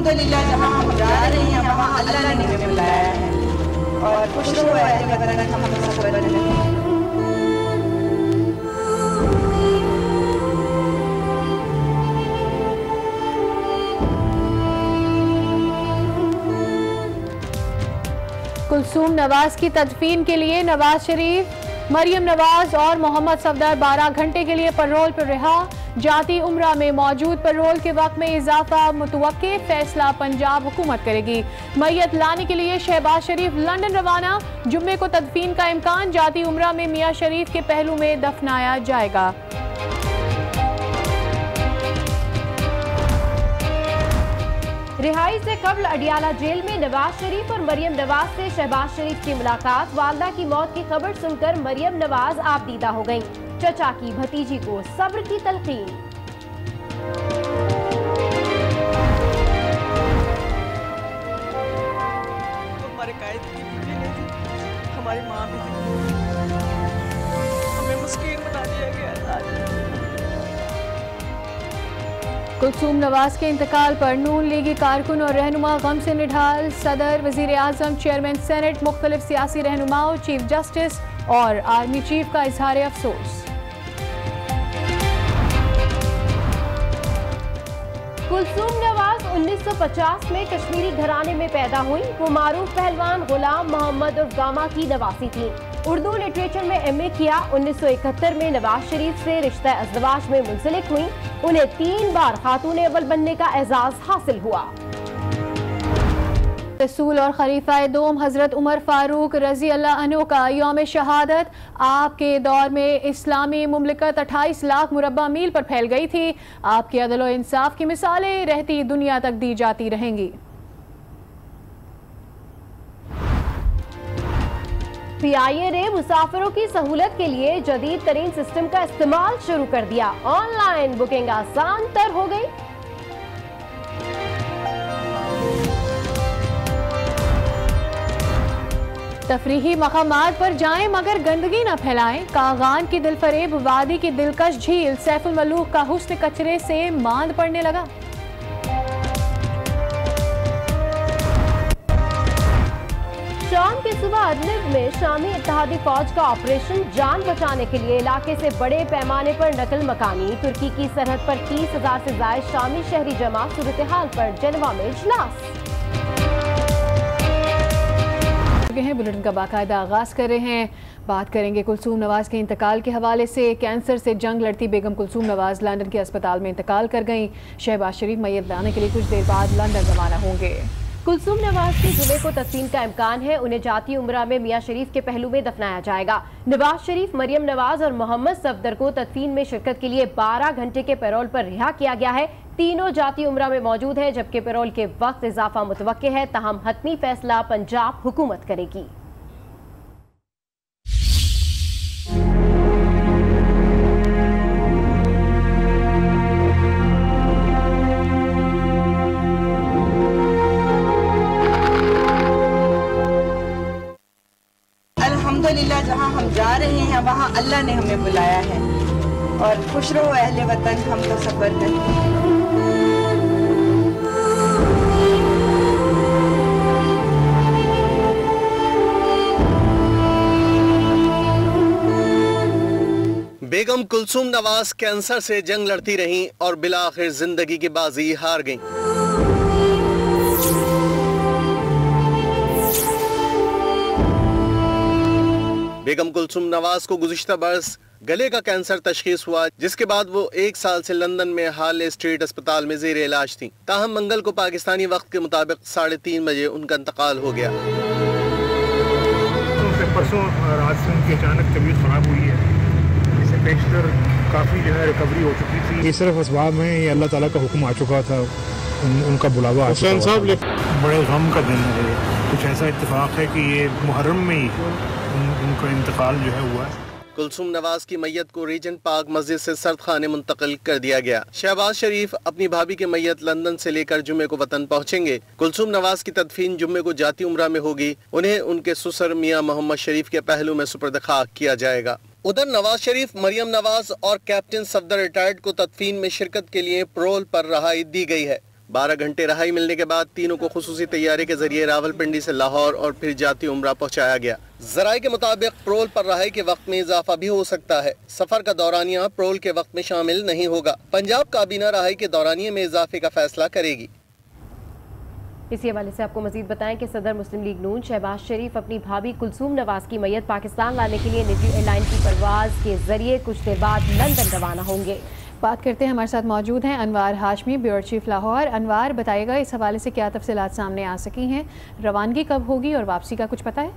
अल्हम्दुलिल्लाह जहाँ हम जा रहे हैं वहाँ अल्लाह ने हमें बुलाया है और खुश रहो अहले वतन हम सफर में। कुलसूम नवाज की तदफीन के लिए नवाज शरीफ, मरियम नवाज और मोहम्मद सफदर 12 घंटे के लिए पैरोल पर रिहा। जाती उम्रा में मौजूद पैरोल के वक्त में इजाफा मुतवक्के, फैसला पंजाब हुकूमत करेगी। मैयत लाने के लिए शहबाज शरीफ लंदन रवाना। जुम्मे को तदफीन का इम्कान। जाती उम्रा में मियां शरीफ के पहलू में दफनाया जाएगा। रिहाई से कबल अडियाला जेल में नवाज शरीफ और मरियम नवाज से शहबाज शरीफ की मुलाकात। वालदा की मौत की खबर सुनकर मरियम नवाज आपदीदा हो गईं। चचा की भतीजी को सब्र की तलकीन। हमारे कायद की बीवी नहीं थी, हमारी माँ भी थी, हमें मुस्किन बना दिया गया। कुलसूम नवाज के इंतकाल पर नून लीगी कारकुन और रहनुमा गम से निढाल। सदर, वजीर आजम, चेयरमैन सेनेट, मुख्तलिफ सियासी रहनुमाओं, चीफ जस्टिस और आर्मी चीफ का इजहार अफसोस। कुलसूम नवाज 1950 में कश्मीरी घराने में पैदा हुई। वो मारूफ पहलवान गुलाम मोहम्मद उर्फ गामा की नवासी थी। उर्दू लिटरेचर में एमए किया। 1971 में नवाज शरीफ से रिश्ता अज़दवाज में मुंसलिक हुई। उन्हें 3 बार खातून अव्वल बनने का एजाज हासिल हुआ। रसूल और खलीफा दोम हजरत उमर फारूक रजी अल्लाह अन्हु का यौम शहादत। आपके दौर में इस्लामी मुमलिकत 28 लाख मुरब्बा मील पर फैल गई थी। आपके अदल और इंसाफ की मिसालें रहती दुनिया तक दी जाती रहेंगी। PIA ने मुसाफिरों की सहूलत के लिए जदीद तरीन सिस्टम का इस्तेमाल शुरू कर दिया। ऑनलाइन बुकिंग आसान तर हो गई। तफरीही मकामात पर जाएं मगर गंदगी न फैलाएं। कागान की दिलफरेब वादी की दिलकश झील। सैफुल मलूक का हुस्न कचरे से मांद पड़ने लगा। शाम के सुबह अदलिब में शामी इत्तेहादी फौज का ऑपरेशन। जान बचाने के लिए इलाके से बड़े पैमाने पर नकल मकानी। तुर्की की सरहद पर 30,000 से ज्यादा शामी शहरी जमा। सूरत हाल पर जेनेवा में इजलास। बुलेटिन का बाकायदा आगाज कर रहे हैं। बात करेंगे कुलसूम नवाज के इंतकाल के हवाले से। कैंसर से जंग लड़ती बेगम कुलसूम नवाज लंदन के अस्पताल में इंतकाल कर गईं। शहबाज शरीफ मैयत लाने के लिए कुछ देर बाद लंदन रवाना होंगे। कुलसूम नवाज की जुमे को तदफीन का इम्कान है। उन्हें जाती उम्रा में मियां शरीफ के पहलू में दफनाया जाएगा। नवाज शरीफ, मरियम नवाज और मोहम्मद सफदर को तदफीन में शिरकत के लिए 12 घंटे के पैरोल पर रिहा किया गया है। तीनों जाती उम्रा में मौजूद है, जबकि पैरोल के वक्त इजाफा मुतवक्के है। ताहम हतमी फैसला पंजाब हुकूमत करेगी। अल्हम्दुलिल्लाह जहाँ हम जा रहे हैं वहाँ अल्लाह ने हमें बुलाया है और खुश रहो अहले वतन हम तो सफर में। बेगम कुलसूम नवाज कैंसर से जंग लड़ती रहीं और बिलाखिर जिंदगी की बाजी हार गईं। बेगम कुलसूम नवाज को गुज़िश्ता बरस गले का कैंसर तशखीस हुआ, जिसके बाद वो 1 साल से लंदन में हार्ले स्ट्रीट अस्पताल में ज़ेर इलाज थी। ताहम मंगल को पाकिस्तानी वक्त के मुताबिक 3:30 बजे उनका इंतकाल हो गया। परसों रात से उनकी अचानक तबीयत खराब हुई है, जिसे पेशतर काफ़ी जो है रिकवरी हो चुकी थी। ये सिर्फ असबाब में ये अल्लाह ताला का हुक्म आ चुका था, उनका बुलावा आ चुका था। बड़े गम का दिन है। कुछ ऐसा इत्तेफाक है कि ये मुहर्रम में ही उनका इंतकाल जो है हुआ है। कुलसूम नवाज की मैयत को रीजेंट पार्क मस्जिद से सर्द खाने मुंतकिल कर दिया गया। शहबाज शरीफ अपनी भाभी की मैयत लंदन से लेकर जुम्मे को वतन पहुंचेंगे। कुलसूम नवाज की तदफीन जुम्मे को जाती उम्रा में होगी। उन्हें उनके ससुर मियां मोहम्मद शरीफ के पहलू में सुपर्द खाक किया जाएगा। उधर नवाज शरीफ, मरियम नवाज और कैप्टन सफदर रिटायर्ड को तदफीन में शिरकत के लिए पैरोल पर रहाई दी गई है। 12 घंटे रहाई मिलने के बाद तीनों को खुसूसी तैयारी के जरिए रावलपिंडी से लाहौर और फिर जाती उम्रा पहुंचाया गया। जराये के मुताबिक प्रोल पर रहाई के वक्त में इजाफा भी हो सकता है। सफर का दौरानिया प्रोल के वक्त में शामिल नहीं होगा। पंजाब काबीना रहाई के दौरानिये में इजाफे का फैसला करेगी। इसी हवाले से आपको मजीद बताएं कि सदर मुस्लिम लीग नून शहबाज शरीफ अपनी भाभी कुलसूम नवाज की मैयत पाकिस्तान लाने के लिए निजी एयरलाइन की परवाज के जरिए कुछ देर बाद लंदन रवाना होंगे। बात करते हैं, हमारे साथ मौजूद हैं अनवार हाशमी, ब्यूरो चीफ लाहौर। अनवार, बताइएगा इस हवाले से क्या तफसीलात सामने आ सकी हैं? रवानगी कब होगी और वापसी का कुछ पता है?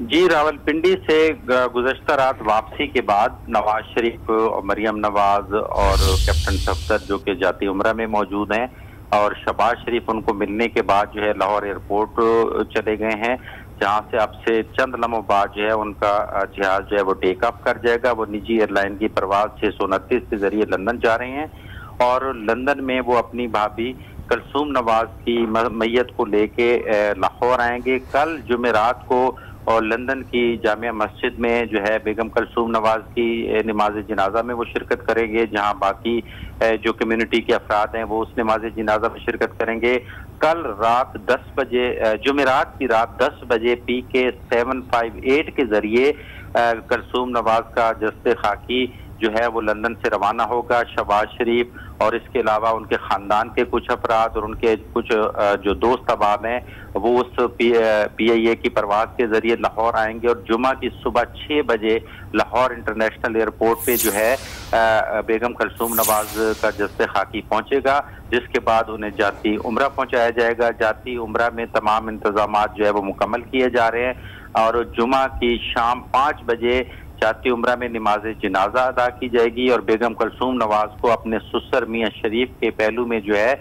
जी, रावलपिंडी से गुज़श्ता रात वापसी के बाद नवाज शरीफ और मरियम नवाज और कैप्टन सफदर जो कि जाती उम्रा में मौजूद हैं और शहबाज शरीफ उनको मिलने के बाद जो है लाहौर एयरपोर्ट चले गए हैं, जहां से अब से चंद लम्हों बाद जो है उनका जहाज जो है वो टेक ऑफ कर जाएगा। वो निजी एयरलाइन की परवाज 629 के जरिए लंदन जा रहे हैं और लंदन में वो अपनी भाभी कुलसूम नवाज की मैयत को लेके लाहौर आएंगे। कल जुमेरात को और लंदन की जामिया मस्जिद में जो है बेगम कुलसूम नवाज की नमाज जनाजा में वो शिरकत करेंगे, जहां बाकी जो कम्युनिटी के अफराद हैं वो उस नमाज जनाजा में शिरकत करेंगे। कल रात 10 बजे जुमेरात की रात 10 बजे PK 758 के जरिए कुलसूम नवाज का जस्ते खाकी जो है वो लंदन से रवाना होगा। शहबाज शरीफ और इसके अलावा उनके खानदान के कुछ अफराद और उनके कुछ जो दोस्त अहबाब हैं वो उस PIA की परवाज के जरिए लाहौर आएंगे और जुमा की सुबह 6 बजे लाहौर इंटरनेशनल एयरपोर्ट पे जो है बेगम कुलसूम नवाज का जस्ते खाकी पहुंचेगा, जिसके बाद उन्हें जाती उम्रा पहुंचाया जाएगा। जाती उम्रा में तमाम इंतजामात जो है वो मुकम्मल किए जा रहे हैं और जुमा की शाम 5 बजे जाती उम्रा में नमाज जनाजा अदा की जाएगी और बेगम कुलसूम नवाज को अपने ससुर मियां शरीफ के पहलू में जो है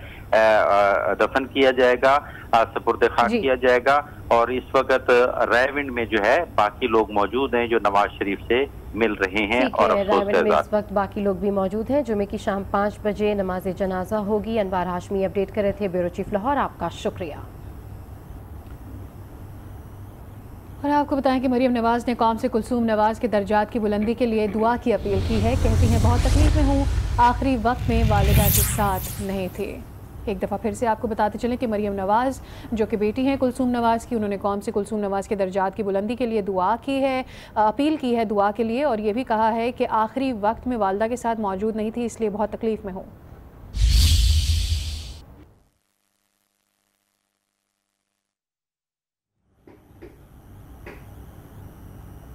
दफन किया जाएगा, सपुर्द खाक किया जाएगा। और इस वक्त रायविंड में जो है बाकी लोग मौजूद हैं जो नवाज शरीफ से मिल रहे हैं और रायविंड में इस वक्त बाकी लोग भी मौजूद हैं। जुमे की शाम 5 बजे नमाज जनाजा होगी। अनवार हाशमी अपडेट कर रहे थे, ब्यूरो चीफ लाहौर, आपका शुक्रिया। और आपको बताएं कि मरियम नवाज ने कौम से कुलसूम नवाज के दर्जात की बुलंदी के लिए दुआ की अपील की है। कहती हैं, बहुत तकलीफ में हूँ, आखिरी वक्त में वालिदा के साथ नहीं थे। एक दफ़ा फिर से आपको बताते चलें कि मरियम नवाज जो कि बेटी हैं कुलसूम नवाज की, उन्होंने कौम से कुलसूम नवाज के दर्जात की बुलंदी के लिए दुआ की है, अपील की है दुआ के लिए, और ये भी कहा है कि आखिरी वक्त में वालिदा के साथ मौजूद नहीं थी, इसलिए बहुत तकलीफ में हूँ।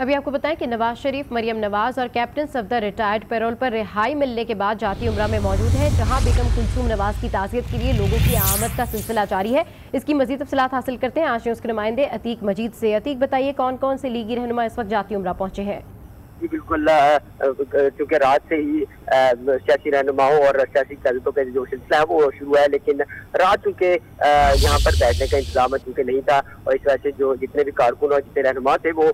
अभी आपको बताएं कि नवाज शरीफ, मरियम नवाज और कैप्टन सफदर रिटायर्ड पैरोल पर रिहाई मिलने के बाद जाती उम्रा में मौजूद हैं, जहां बेगम कुलसूम नवाज की ताज़ियत के लिए लोगों की आमद का सिलसिला जारी है। इसकी मजीद तफसीलात हासिल करते हैं आज न्यूज़ के नुमाइंदे अतीक मजीद से। अतीक, बताइए कौन कौन से लीगी रहनुमा इस वक्त जाती उम्रा पहुंचे हैं? जी बिल्कुल, क्योंकि रात से ही सियासी रहनुमाओं और सियासी क़यादतों का जो सिलसिला है वो शुरू है, लेकिन रात चूँकि यहाँ पर बैठने का इंतजाम चूँकि नहीं था और इस वजह से जो जितने भी कारकुन और जितने रहनुमा थे वो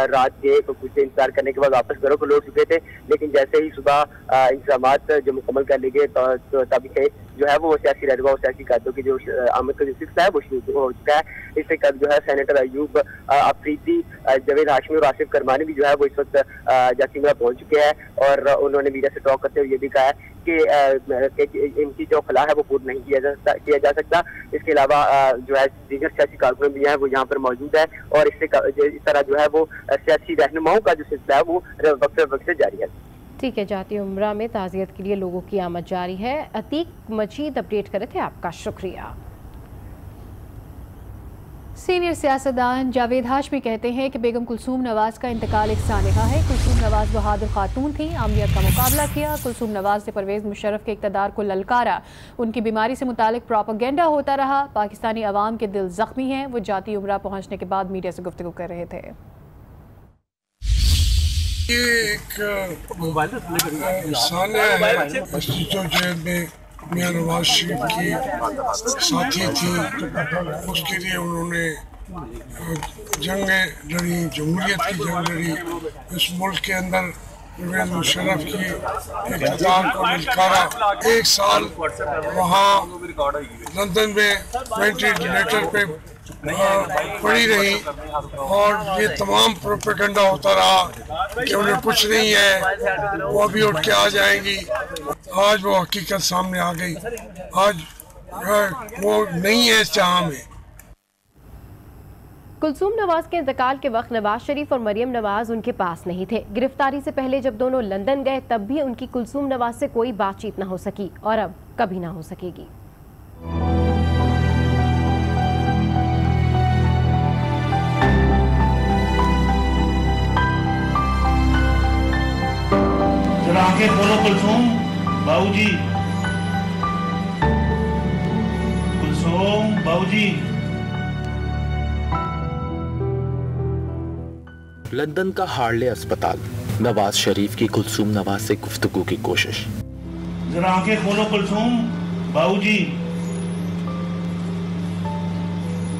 रात के कुछ इंतजार करने के बाद वापस घरों को लौट चुके थे। लेकिन जैसे ही सुबह इंतजाम जो मुकम्मल कर लिए गए तभी से जो है वो सियासी रहनुमा और सियासी क़यादतों की जो आमद का जो सिलसिला है वो शुरू हो चुका है। इससे कल जो है सेनेटर अयूब अफरीदी, जावेद हाशमी और आसिफ करमानी भी जो है वो इस वक्त जाती उम्रा पहुंच चुके हैं और उन्होंने मीडिया से टॉक करते हुए ये भी कहा है कि इनकी जो खला है वो पूर्ण नहीं किया जा सकता। इसके अलावा जो है दीगर सियासी कारकुन भी हैं वो यहाँ पर मौजूद है और इससे इस तरह जो है वो सियासी रहनुमाओं का जो सिलसिला है वो वक्त से जारी है। ठीक है, जाती उम्रा में ताज़ियत के लिए लोगों की आमद जारी है। अतीक मजीद अपडेट कर रहे थे, आपका शुक्रिया। सीनियर सियासतदान जावेद हाशमी कहते हैं कि बेगम कुलसूम नवाज का इंतकाल एक सानहा है। कुलसूम नवाज बहादुर खातून थी, आमियत का मुकाबला किया। कुलसूम नवाज ने परवेज़ मुशर्रफ के इक़्तिदार को ललकारा। उनकी बीमारी से मुतालिक प्रोपेगेंडा होता रहा। पाकिस्तानी अवाम के दिल जख्मी हैं। वो जाती उम्रा पहुँचने के बाद मीडिया से गुफ्तगू कर रहे थे। ये एक सानिया है, जो जेल में मियां नवाज शरीफ की साथी थी, उसके लिए उन्होंने जंगें लड़ी, जमहूरियत की जंग लड़ी। इस मुल्क के अंदर परवेज़ मुशर्रफ की इक़्तिदार को ललकारा। 1 साल वहाँ लंदन में वेंटिलेटर पे पड़ी रही और ये तमाम प्रोपेगेंडा होता रहा कि उन्हें कुछ नहीं है, वो अभी उठ के आ जाएंगी। आज वो हकीकत सामने आ गई। आज वो नहीं है इस जहां में। कुलसूम नवाज के इंतकाल के वक्त नवाज शरीफ और मरियम नवाज उनके पास नहीं थे। गिरफ्तारी से पहले जब दोनों लंदन गए तब भी उनकी कुलसूम नवाज से कोई बातचीत न हो सकी और अब कभी ना हो सकेगी। जरा आंखें खोलो कुलसूम, बाबूजी, कुलसूम बाबूजी। लंदन का हार्ले अस्पताल, नवाज शरीफ की कुलसूम नवाज से गुफ्तगू की कोशिश। जरा आंखें खोलो कुलसूम, बाबूजी,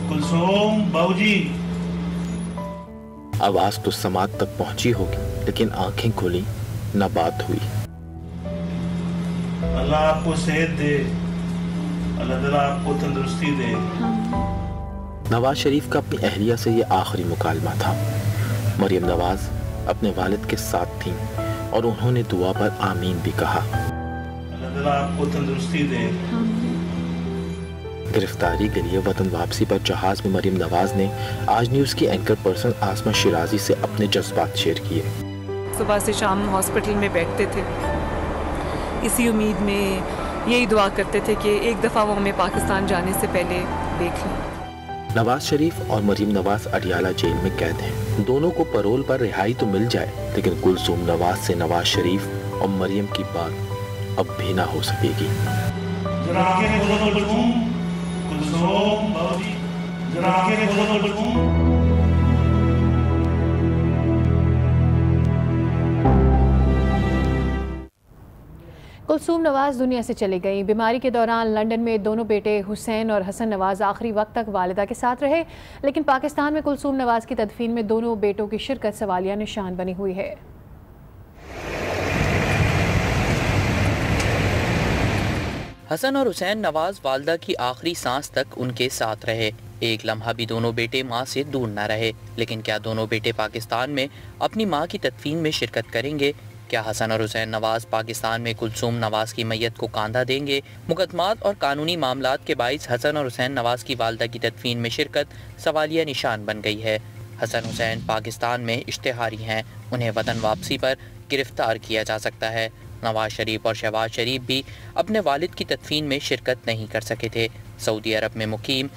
कुलसूम बाबूजी। आवाज तो समात तक पहुंची होगी, लेकिन आंखें खुली न बात हुई। अल्लाह आपको सेहत दे, अल्लाह ताला आपको तंदुरुस्ती दे। नवाज शरीफ का अपनी अहलिया से ये आखिरी मुकालमा था। मरियम नवाज अपने वालिद के साथ थीं और उन्होंने दुआ पर आमीन भी कहा। अल्लाह ताला आपको तंदुरुस्ती दे। गिरफ्तारी के लिए वतन वापसी पर जहाज में मरियम नवाज ने आज न्यूज की एंकर पर्सन आसमा शिराजी से अपने जज्बात शेयर किए। सुबह से शाम हॉस्पिटल में बैठते थे, इसी उम्मीद में यही दुआ करते थे कि एक दफ़ा वो हमें पाकिस्तान जाने से पहले देख लें। नवाज शरीफ और मरियम नवाज अडियाला जेल में कैद हैं। दोनों को परोल पर रिहाई तो मिल जाए, लेकिन कुलसूम नवाज से नवाज शरीफ और मरियम की बात अब भी ना हो सकेगी। जरा आंखें खोलो कुलसूम, कुलसूम बाबूजी, जरा आंखें खोलो कुलसूम। कुलसूम नवाज दुनिया से चली गई। बीमारी के दौरान लंदन में दोनों बेटे हुसैन और हसन नवाज आखिरी वक्त तक वालिदा के साथ रहे, लेकिन पाकिस्तान में कुलसूम नवाज की तदफीन में दोनों बेटों की शिरकत सवालिया निशान बनी हुई है। हसन और हुसैन नवाज वालदा की आखिरी सांस तक उनके साथ रहे। एक लम्हा भी दोनों बेटे माँ से दूर न रहे, लेकिन क्या दोनों बेटे पाकिस्तान में अपनी माँ की तदफीन में शिरकत करेंगे? क्या हसन और हुसैन नवाज पाकिस्तान में कुलसूम नवाज की मैयत को कांधा देंगे? मुकदमात और कानूनी मामलात के बाइस हसन और हुसैन नवाज की वालदा की तदफीन में शिरकत सवालिया निशान बन गई है। हसन हुसैन पाकिस्तान में इश्तिहारी हैं, उन्हें वतन वापसी पर गिरफ्तार किया जा सकता है। नवाज शरीफ और शहबाज शरीफ भी अपने वालिद की तदफीन में शिरकत नहीं कर सके थे। सऊदी अरब में मुकीम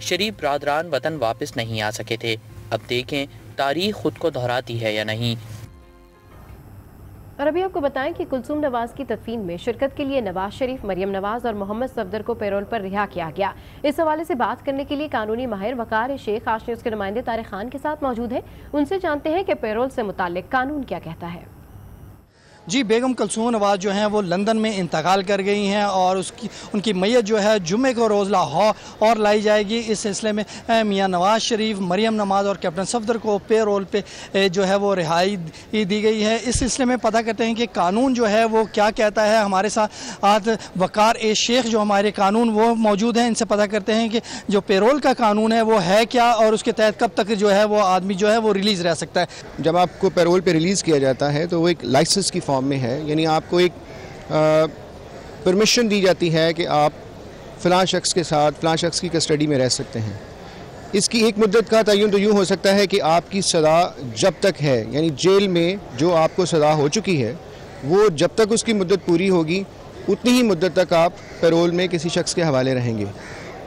शरीफ बरादरान वतन वापस नहीं आ सके थे। अब देखें तारीख खुद को दोहराती है या नहीं। और अभी आपको बताएं कि कुलसूम नवाज की तदफीन में शिरकत के लिए नवाज शरीफ, मरियम नवाज और मोहम्मद सफदर को पैरोल पर रिहा किया गया। इस हवाले से बात करने के लिए कानूनी माहिर वकार शेख आज न्यूज़ के नुमाइंदे तारिक खान के साथ मौजूद हैं। उनसे जानते हैं कि पैरोल से मुताल्लिक कानून क्या कहता है। जी, बेगम कुलसूम नवाज जो हैं वो लंदन में इंतकाल कर गई हैं और उनकी मैयत जो है जुम्मे को रोज़ लाहौर और लाई जाएगी। इस सिलसिले में मियां नवाज शरीफ, मरियम नवाज और कैप्टन सफदर को पे रोल पे जो है वो रिहाई दी गई है। इस सिलसिले में पता करते हैं कि कानून जो है वो क्या कहता है। हमारे साथ आज वकार शेख जो हमारे कानून वो मौजूद हैं, इनसे पता करते हैं कि जो पेरोल का कानून है वो है क्या और उसके तहत कब तक जो है वो आदमी जो है वो रिलीज़ रह सकता है। जब आपको पेरोल पे रिलीज़ किया जाता है तो वो एक लाइसेंस की में है, यानी आपको एक परमिशन दी जाती है कि आप फ़लाँ शख्स के साथ फ़लाँ शख्स की कस्टडी में रह सकते हैं। इसकी एक मुद्दत का तयन तो यूँ हो सकता है कि आपकी सज़ा जब तक है, यानी जेल में जो आपको सज़ा हो चुकी है वो जब तक उसकी मुद्दत पूरी होगी उतनी ही मुद्दत तक आप पैरोल में किसी शख्स के हवाले रहेंगे।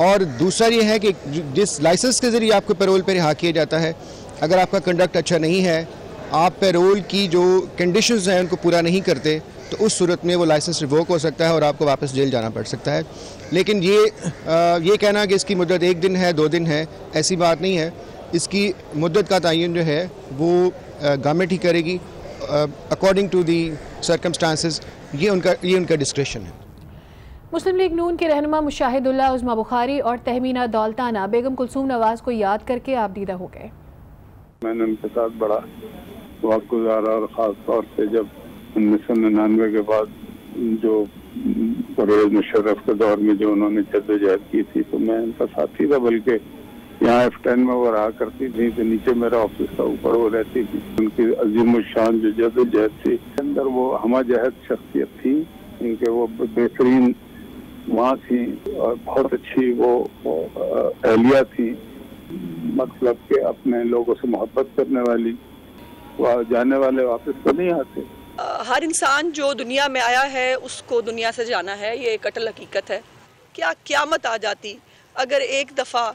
और दूसरा ये है कि जिस लाइसेंस के ज़रिए आपको पैरोल पर रिहा किया जाता है, अगर आपका कंडक्ट अच्छा नहीं है, आप पैरोल की जो कंडीशंस हैं उनको पूरा नहीं करते, तो उस सूरत में वो लाइसेंस रिवोक हो सकता है और आपको वापस जेल जाना पड़ सकता है। लेकिन ये कहना कि इसकी मुद्दत 1 दिन है 2 दिन है, ऐसी बात नहीं है। इसकी मुद्दत का तयन जो है वो गवर्नमेंट ही करेगी अकॉर्डिंग टू दी सर्कमस्टांसेस। ये उनका डिस्क्रेशन है। मुस्लिम लीग नून के रहनुमा मुशाहिदुल्लाह उज़्मा बुखारी और तहमीना दौलताना बेगम कुलसूम नवाज को याद करके आपदीदा हो गए। मैंने उनके साथ बड़ा वक्त गुजारा और ख़ास तौर से जब 1999 के बाद जो परवेज़ मुशर्रफ के दौर में जो उन्होंने जद्दोजहद की थी, तो मैं उनका साथी था। बल्कि यहाँ F10 में वो रहा करती थी, तो नीचे मेरा ऑफिस था, ऊपर वो रहती थी। उनकी अजीम शान जो जद्दोजहद थी, अंदर वो हमाजहद शख्सियत थी। उनके वो बेहतरीन वहाँ थी और बहुत अच्छी वो एहलिया थी, मतलब कि अपने लोगों से मोहब्बत करने वाली। वहाँ जाने वाले वापस तो नहीं आते। हर इंसान जो दुनिया में आया है उसको दुनिया से जाना है, ये एक अटल हकीकत है। क्या क़यामत आ जाती अगर एक दफ़ा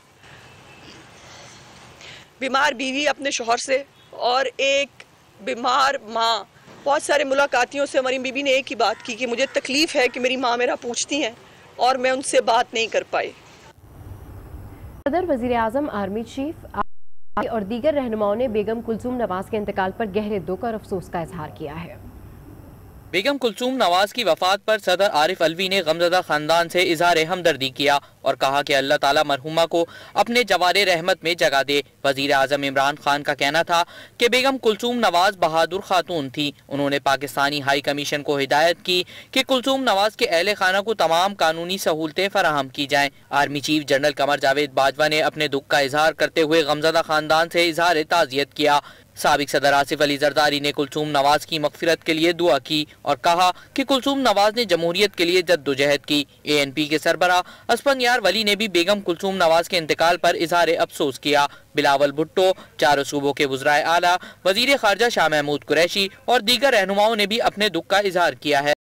बीमार बीवी अपने शौहर से और एक बीमार माँ, बहुत सारे मुलाकातियों से मरीम बीबी ने एक ही बात की कि मुझे तकलीफ़ है कि मेरी माँ मेरा पूछती हैं और मैं उनसे बात नहीं कर पाई। सदर, वज़ीर आज़म, आर्मी चीफ और दीगर रहनुमाओं ने बेगम कुलसूम नवाज के इंतकाल पर गहरे दुख और अफसोस का इजहार किया है। बेगम कुलसूम नवाज की वफात पर सदर आरिफ अलवी ने गमज़दा खानदान से इजहार हमदर्दी किया और कहा कि अल्लाह ताला मरहुमा को अपने जवारे रहमत में जगह दे। वज़ीर आज़म इमरान खान का कहना था कि बेगम कुलसूम नवाज बहादुर खातून थी। उन्होंने पाकिस्तानी हाई कमीशन को हिदायत की कि कुलसूम नवाज के अहले खाना को तमाम कानूनी सहूलतें फराहम की जाएं। Army chief general Qamar Javed Bajwa ने अपने दुख का इजहार करते हुए गमज़दा खानदान से इजहार ताज़ियत किया। साबिक सदर आसिफ अली जरदारी ने कुलसूम नवाज की मगफिरत के लिए दुआ की और कहा कि कुलसूम नवाज ने जमहूरियत के लिए जद्दोजहद की। ANP के सरबरा असफंयार वली ने भी बेगम कुलसूम नवाज के इंतकाल पर इजहार अफसोस किया। बिलावल भुट्टो, चारों सूबों के वज़राए आला, वज़ीर ख़ारजा शाह महमूद कुरैशी और दीगर रहनुमाओं ने भी अपने दुख का इजहार किया है।